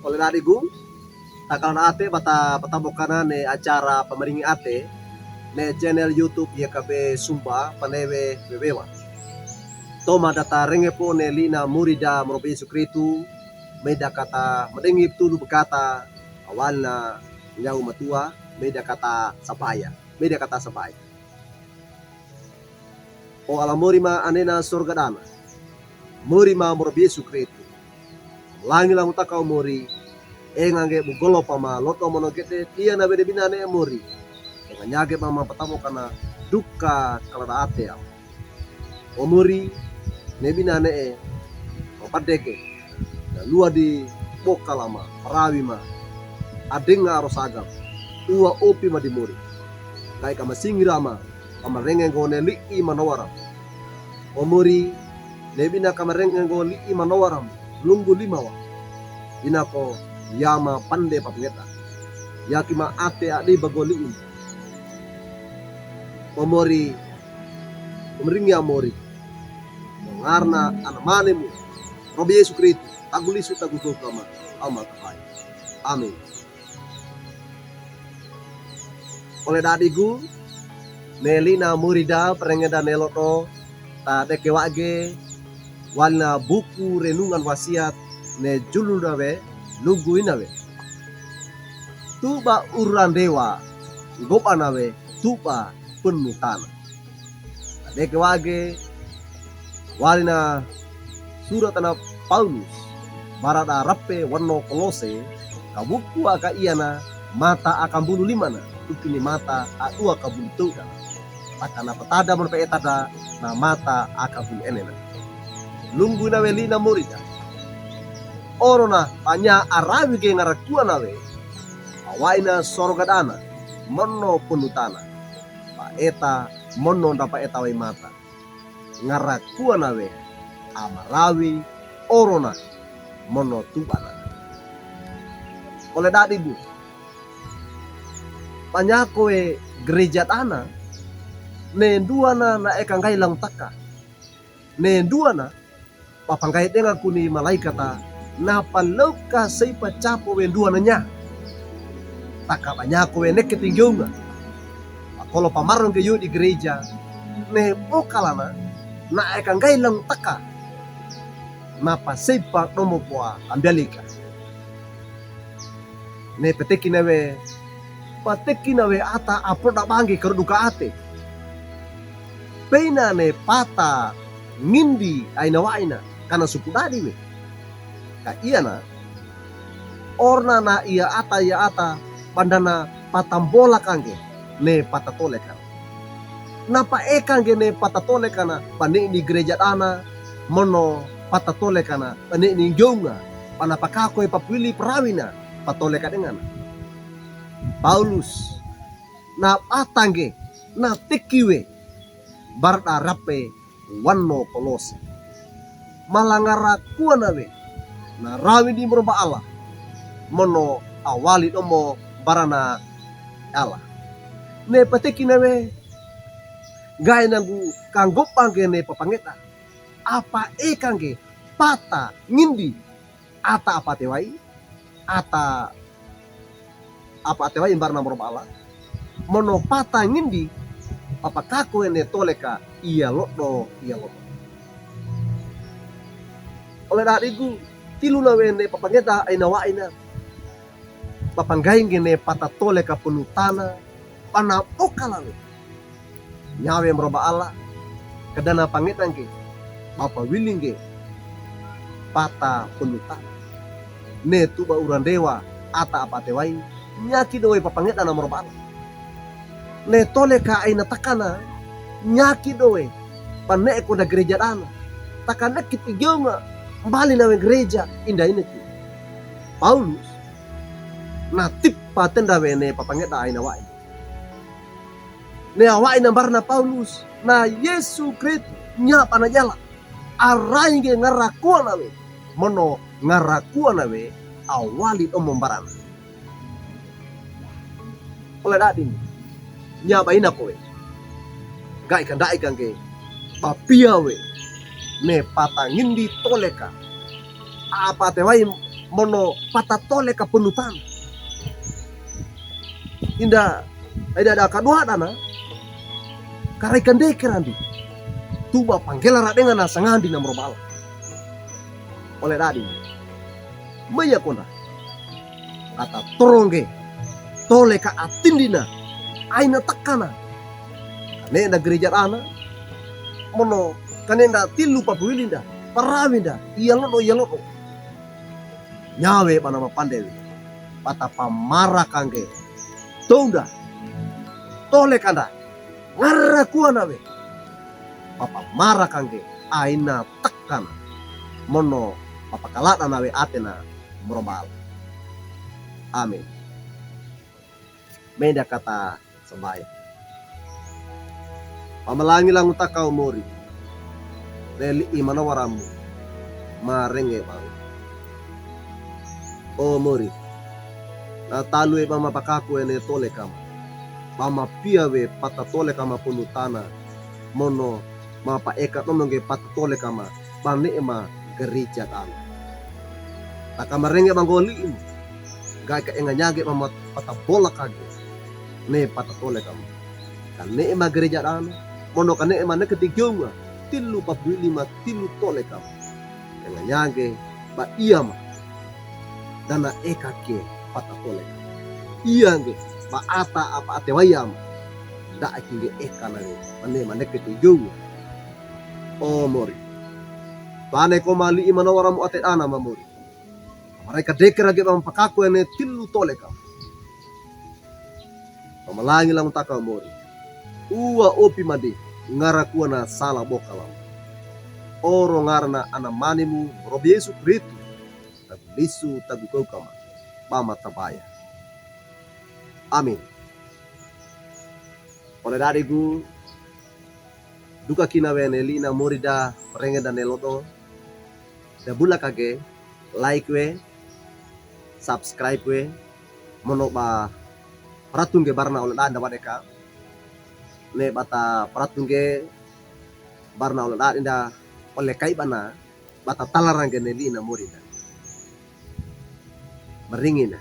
oleh dadiku takalan ate bata patabokana ne acara pemeringi ate ne channel YouTube ya kabe sumba panewe bebewa toma data renge po ne lina murida merobe Yesu Kristu meda kata medengip tulu berkata awalna nyau matua meda kata sapaya o alamurima anena surga dana murima merobe Yesu Kristu langi lang utakau muri engange bugolo pama loto monogete tia na bede binane muri enganyage mama patamo kana duka kalada ate o muri ne binane opadeke na lua di bokalama parawi ma adenga rosagam ua opi ma di muri kai kama singirama kama renge ngone li manawaram o muri ne bina kama renge ngone li manawaram lunggu limawa inako yama pande papngeta yakima ate adi bagoliin omori umringi amori mengarna anamanemu robi Yesu Kristu tagulisu tagutu kama ama kahai amin oleh dadigu nelina murida perengeda neloto ta dekewage walna buku renungan wasiat ne julu dawe lugu inawe tuba uran dewa gopa nawe tuba penuh tanah deke wage walina surat tanah Paulus barada rappe warno kolose kabuku aka iana mata akan bulu limana tukini mata atua kabulu tuda pakana petada menpe etada na mata akan bulu enena lunggu nawe lina murida orona panya arawi ge ngarakua nawe awaina sorogadana mono punutana pa eta mono ndapa eta wai mata ngarakua nawe amarawi orona mono tubana oleh dadibu panyakoe gereja tanah ne duana na ekang kailang taka ne duana papangkait dengan kuni malaikata na palauka say pacapo wendua nanya taka banyako wene ketinggunga kalau pamarong kayo di gereja ne bokalana na ekang kailang taka na pasipa nomo poa ambialika ne peteki nawe ata aproda bangi keruduka ate peina ne pata ngindi aina waina karena suku dadi we ka iana orna na ia ata pandana patambola kange ne patatole kan napa ekange ne patatole kana pane di gereja dana mono patatole kana pane ni jonga panapakako papili perawina patole dengan Paulus na atange na tekiwe barda rape wanno kolose malangara kuanawe na rawi di merubah Allah mono awali omo barana Allah ne pateki nawe gaya nangu kanggopang ne papangeta apa ekange pata ngindi ata apa tewai ata apa tewai barana merubah Allah mono pata ngindi apa kako ne toleka iya lodo oleh dariku tilu nawe ne papangeta aina waina papanggaing ne patatole ka punutana pana okalawe nyawe meroba Allah kedana pangetan ke bapa willing ke pata punutana ne tuba uran dewa ata apa tewai nyaki doe papangeta na meroba Allah ne tole ka aina takana nyaki doe pane ko da gereja dana takana kitigyonga bali nawe gereja indah ini tuh Paulus natip paten dawe ne papangeta aina wain ne awain barna Paulus na Yesu Kristu nyapa na jala arai ge ngarakua nawe mono ngarakua nawe awali omong barana oleh dadin nyapa ina kowe gai kan ge papia we ne patangin di toleka apa tewai mono patatole ka penutan. Inda ada kadua dana karai kande kerandi tuba panggela dengan nasangandi na morobal oleh dadi maya kona kata torongge tole ka atindina aina takana kane da gereja ana mono kane da tilu papuilinda parawinda iyalono nyawe panama pandewi pata pamara kangge tonda tole kanda ngarra kuana we papa mara kangge aina takana mono papa kalata nawe atena merobal. Amin. Meda kata sebaya pamalangi lang utakau mori reli imana waramu marenge bang o mori na talue mama pakaku ene tole kama mama piawe pata tole kama punutana mono mapa eka tomonge pata tole kama bane ema gereja tana taka marenge bangoli ini gai ka enganyage mama pata bola kage ne pata tole kama kane ema gereja tana mono kane ema neketigionga tilu pabuili ma tilu tole kama enganyage ba iya ma dana eka ke pata tole iyange ba ata apa ate wayam da akinge eka na mane manekete yo o mori bane ko mali imana waramu ate ana mamori mereka dekera ge bang pakaku ene tilu tole kam pamalangi lang taka mori uwa opi made ngara kuana sala bokalam oro ngarna ana manimu robi Yesu Kristu taglisu tagukau kama bama tabaya. Amin. Oleh dariku duka kina wene lina morida perenge dan neloto da bula kage like we subscribe we mono ba pratungge barna oleh anda wadeka ne bata pratungge barna oleh anda oleh kai bana bata talarang gene lina morida meringina